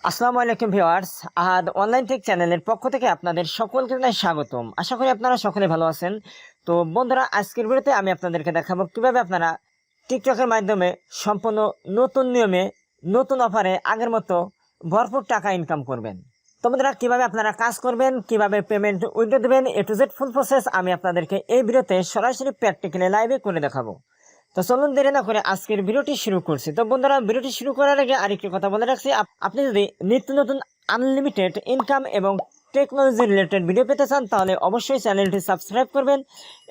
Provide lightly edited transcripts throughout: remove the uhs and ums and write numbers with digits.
আসসালামু আলাইকুম ভিউয়ার্স, আহাদ online take চ্যানেলের পক্ষ থেকে আপনাদের সকলকে জানাই স্বাগতম। আশা করি আপনারা সকলে ভালো আছেন। তো বন্ধুরা, আজকের ভিডিওতে আমি আপনাদেরকে দেখাবো কিভাবে আপনারা টিকটকের মাধ্যমে সম্পূর্ণ নতুন নিয়মে নতুন অফারে আগের মতো ভরপুর টাকা ইনকাম করবেন। তো বন্ধুরা, কিভাবে আপনারা কাজ করবেন, কিভাবে পেমেন্ট উইথড্র দেবেন, এ টু জেড ফুল প্রসেস আমি আপনাদেরকে এই ভিডিওতে সরাসরি প্র্যাকটিক্যালি লাইভে করে দেখাবো। তো চলুন দেরি না করে আজকের ভিডিওটি শুরু করছি। তো বন্ধুরা, ভিডিওটি শুরু করার আগে আরেকটি কথা বলে রাখছি, আপনি যদি নিত্য নতুন আনলিমিটেড ইনকাম এবং টেকনোলজি রিলেটেড ভিডিও পেতে চান তাহলে অবশ্যই চ্যানেলটি সাবস্ক্রাইব করবেন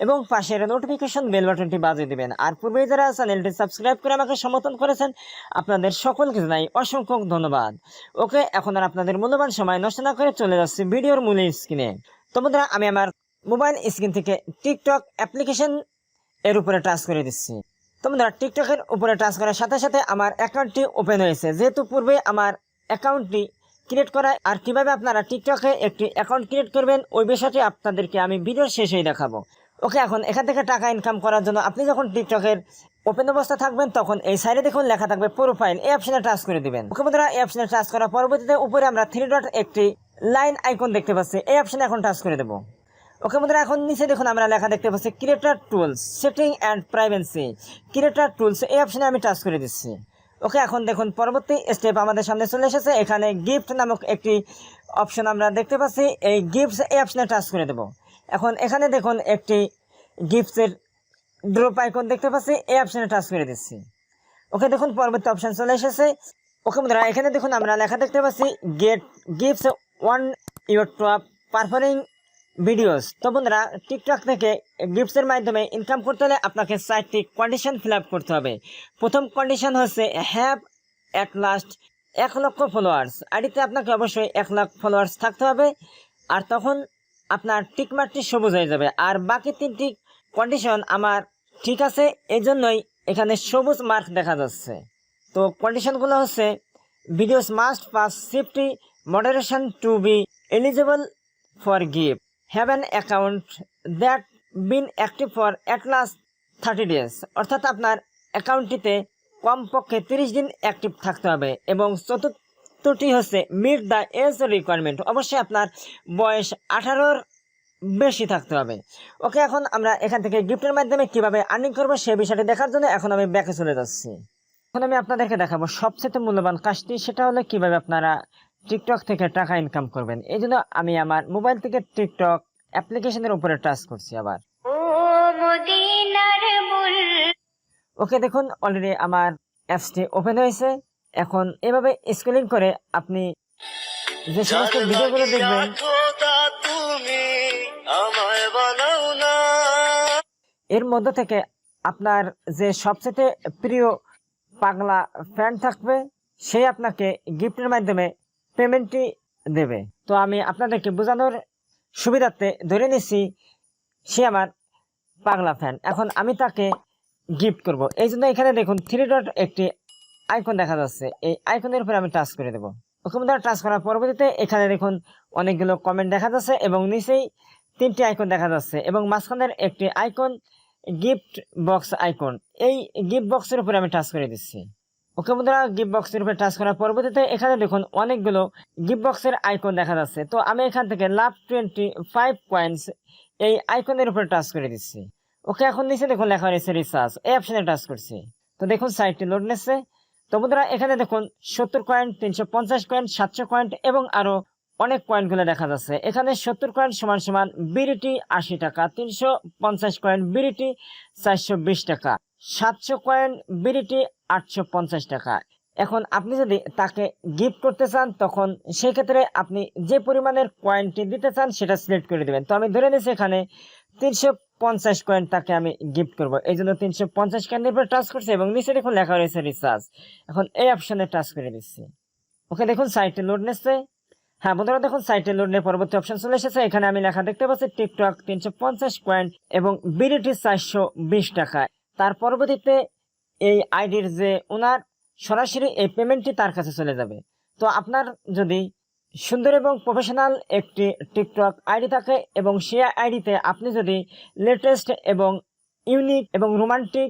এবং পাশের নোটিফিকেশন বেল বাটনটি বাজিয়ে দিবেন। আর পূর্বে যারা চ্যানেলটি সাবস্ক্রাইব করে আমাকে সমর্থন করেছেন আপনাদের সকলকে জানাই অসংখ্য ধন্যবাদ। ওকে, এখন আর আপনাদের মূল্যবান সময় নষ্ট না করে চলে যাচ্ছি ভিডিওর মূল স্ক্রিনে। তো বন্ধুরা, আমি আমার মোবাইল স্ক্রিন থেকে টিকটক অ্যাপ্লিকেশন এর উপরে টাচ করে দিচ্ছি। তো বন্ধুরা, টিকটকের উপরে টাচ করার সাথে সাথে আমার অ্যাকাউন্টটি ওপেন হয়েছে। যেহেতু পূর্বে আমার অ্যাকাউন্টটি ক্রিয়েট করা, আর কিভাবে আপনারা টিকটকে একটি অ্যাকাউন্ট ক্রিয়েট করবেন ওই বিষয়টি আপনাদেরকে আমি ভিডিওর শেষেই দেখাবো। ওকে, এখন এখান থেকে টাকা ইনকাম করার জন্য আপনি যখন টিকটকের ওপেন অবস্থা থাকবেন তখন এই সাইডে দেখুন লেখা থাকবে প্রোফাইল, এই অপশনে টাচ করে দিবেন। ওকে বন্ধুরা, এই অপশনে টাচ করার পরবর্তীতে উপরে আমরা 3 ডট একটি লাইন আইকন দেখতে পাচ্ছি, এই অপশনে এখন টাচ করে দেবো। ওকে বন্ধুরা, এখন নিচে দেখুন আমরা লেখা দেখতে পাচ্ছি creator tools, setting and privacy, creator tools, এই অপশনে আমি টাচ করে দিচ্ছি। ওকে, এখন দেখুন পরবর্তী স্টেপ আমাদের সামনে চলে এসেছে। এখানে গিফট নামক একটি অপশন আমরা দেখতে পাচ্ছি, এই গিফটস এই অপশনে টাচ করে দেব। এখন এখানে দেখুন একটি গিফটসের ড্রপ আইকন দেখতে পাচ্ছি, এই অপশনে টাচ করে দিচ্ছি। ওকে, দেখুন পরবর্তী অপশন চলে এসেছে। ওকে বন্ধুরা, এখানে দেখুন আমরা লেখা দেখতে পাচ্ছি get gifts on your top performing videos. তো বন্ধুরা, টিকটক থেকে গিফটসের মাধ্যমে ইনকাম করতে হলে আপনাকে 4টি কন্ডিশন ফিল আপ করতে হবে। প্রথম কন্ডিশন হচ্ছে হ্যাভ অ্যাট লাস্ট 1 লক্ষ ফলোয়ার্স। আইডিতে আপনাকে অবশ্যই 1 লাখ ফলোয়ার্স থাকতে হবে, আর তখন আপনার টিকমার্কটি সবুজ হয়ে যাবে। আর বাকি 3টি কন্ডিশন আমার ঠিক আছে, এই জন্যই এখানে সবুজ মার্ক দেখা যাচ্ছে। তো কন্ডিশনগুলো হচ্ছে videos must pass safety moderation to be eligible for gift, have an account that been active for at least 30 days, অর্থাৎ আপনার অ্যাকাউন্টটিতে কমপক্ষে 30 দিন অ্যাক্টিভ থাকতে হবে। এবং চতুর্থটি হচ্ছে মিট দ্য এজ রিকোয়ারমেন্ট, অবশ্যই আপনার বয়স 18-র বেশি থাকতে হবে। ওকে, এখন আমরা এখান থেকে গিফটের মাধ্যমে কিভাবে আর্নিং করবো সেই বিষয়টি দেখার জন্য এখন আমি ব্যাকে চলে যাচ্ছি। এখন আমি আপনাদেরকে দেখাবো সবচেয়ে মূল্যবান কাজটি, সেটা হলো কিভাবে আপনারা টিকটক থেকে টাকা ইনকাম করবেন। এই জন্য আমি আমার মোবাইল থেকে টিকটক অ্যাপ্লিকেশনের উপরে টাচ করছি আবার। ওকে, দেখুন অলরেডি আমার অ্যাপসটি ওপেন হয়েছে। এখন এভাবে স্ক্রলিং করে আপনি যে সমস্ত ভিডিওগুলো দেখবেন এর মধ্যে থেকে আপনার যে সবচেয়ে প্রিয় পাগলা ফ্যান থাকবে সে আপনাকে গিফটের মাধ্যমে পেমেন্টটি দেবে। তো আমি আপনাদেরকে বোঝানোর সুবিধার্থে ধরে নিচ্ছি সে আমার পাগলা ফ্যান। এখন আমি তাকে গিফট করব, এই জন্য এখানে দেখুন 3 ডট একটি আইকন দেখা যাচ্ছে, এই আইকনের উপরে আমি টাচ করে দেবো। ওখানে টাচ করার পরবর্তীতে এখানে দেখুন অনেকগুলো কমেন্ট দেখা যাচ্ছে এবং নিচেই 3টি আইকন দেখা যাচ্ছে এবং মাঝখানের একটি আইকন গিফট বক্স আইকন, এই গিফট বক্সের উপরে আমি টাচ করে দিচ্ছি। ওকে বন্ধুরা, গিফট বক্সের উপরে টাচ করার পরবর্তীতে এখানে দেখুন অনেকগুলো গিফট বক্সের আইকন দেখা যাচ্ছে। তো আমি এখান থেকে লাভ 25 কয়েন্স এই আইকনের উপরে টাচ করে দিচ্ছি। ওকে, এখন নিচে দেখুন লেখা রয়েছে রিচার্জ, এই অপশনে টাচ করছি। তো দেখুন সাইটটি লোড নিচ্ছে। তো বন্ধুরা, এখানে দেখুন 70 কয়েন, 350 কয়েন, 700 কয়েন এবং আরো অনেক পয়েন্টগুলো দেখা যাচ্ছে। এখানে 70 কয়েন সমান সমান বিরিটি 80 টাকা, 350 কয়েন বিরিটি 420 টাকা, 700 কয়েন বিরিটি 850 টাকা। এখন আপনি যদি তাকে গিফট করতে চান তখন সেই ক্ষেত্রে আপনি যে পরিমাণের কয়েনটি দিতে চান সেটা সিলেক্ট করে দেবেন। তো আমি ধরে নিচ্ছি এখানে 350 কয়েন তাকে আমি গিফট করব, এই জন্য 350 কয়েনের উপর টাচ করছি এবং নিচে দেখুন লেখা রয়েছে রিচার্জ। এখন এই অপশনে টাচ করে দিচ্ছি। ওকে, দেখুন সাইটে লোড নিচ্ছে। হ্যাঁ বন্ধুরা, দেখুন সাইটে লোড নিয়ে পরবর্তী অপশন চলে এসেছে। এখানে আমি লেখা দেখতে পাচ্ছি টিকটক 350 কয়েন এবং বিরিটি 420 টাকা। তার পরবর্তীতে এই আইডির যে ওনার সরাসরি এই পেমেন্টটি তার কাছে চলে যাবে। তো আপনার যদি সুন্দর এবং প্রফেশনাল একটি টিকটক আইডি থাকে এবং সেই আইডিতে আপনি যদি লেটেস্ট এবং ইউনিক এবং রোমান্টিক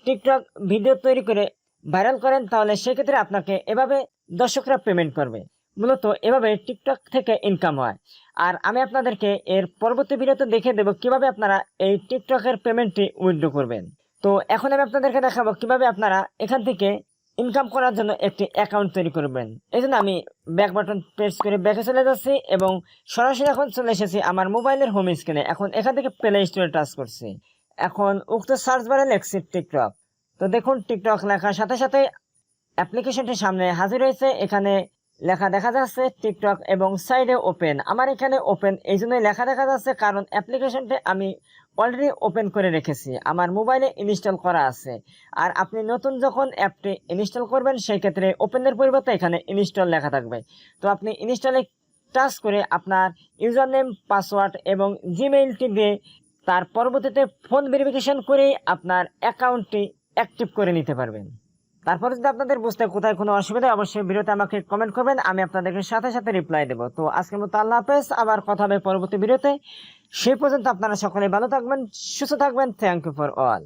টিকটক ভিডিও তৈরি করে ভাইরাল করেন তাহলে সেক্ষেত্রে আপনাকে এভাবে দর্শকরা পেমেন্ট করবে। মূলত এভাবে টিকটক থেকে ইনকাম হয়। আর আমি আপনাদেরকে এর পরবর্তী ভিডিওতে দেখিয়ে দেবো কিভাবে আপনারা এই টিকটকের পেমেন্টটি উইথড্র করবেন। তো এখন আমি আপনাদেরকে দেখাবো কিভাবে আপনারা এখান থেকে ইনকাম করার জন্য একটি অ্যাকাউন্ট তৈরি করবেন। এই জন্য আমি ব্যাক বাটন প্রেস করে ব্যাকে চলে যাচ্ছি এবং সরাসরি এখন চলে এসেছি আমার মোবাইলের হোম স্ক্রিনে। এখন এখান থেকে প্লে স্টোরে টাচ করছি। এখন উক্ত সার্চ বারে লিখছি টিকটক। তো দেখুন টিকটক লেখার সাথে সাথে অ্যাপ্লিকেশনটি সামনে হাজির হয়েছে। এখানে লেখা দেখা যাচ্ছে টিকটক এবং সাইডে ওপেন। আমার এখানে ওপেন এই জন্যই লেখা দেখা যাচ্ছে কারণ অ্যাপ্লিকেশনটি আমি অলরেডি ওপেন করে রেখেছি, আমার মোবাইলে ইনস্টল করা আছে। আর আপনি নতুন যখন অ্যাপটি ইনস্টল করবেন সেই ক্ষেত্রে ওপেনের পরিবর্তে এখানে ইনস্টল লেখা থাকবে। তো আপনি ইনস্টলে টাচ করে আপনার ইউজার নেম, পাসওয়ার্ড এবং জিমেইলটি দিয়ে তার পরবর্তীতে ফোন ভেরিফিকেশন করেই আপনার অ্যাকাউন্টটি অ্যাক্টিভ করে নিতে পারবেন। তারপরে যদি আপনাদের বুঝতে কোথায় কোনো অসুবিধা অবশ্যই ভিডিওতে আমাকে কমেন্ট করবেন, আমি আপনাদেরকে সাথে সাথে রিপ্লাই দেবো। তো আজকের মতো আল্লাহ হাফেজ, আবার কথা হবে পরবর্তী ভিডিওতে। সেই পর্যন্ত আপনারা সকলে ভালো থাকবেন, সুস্থ থাকবেন। Thank you for all.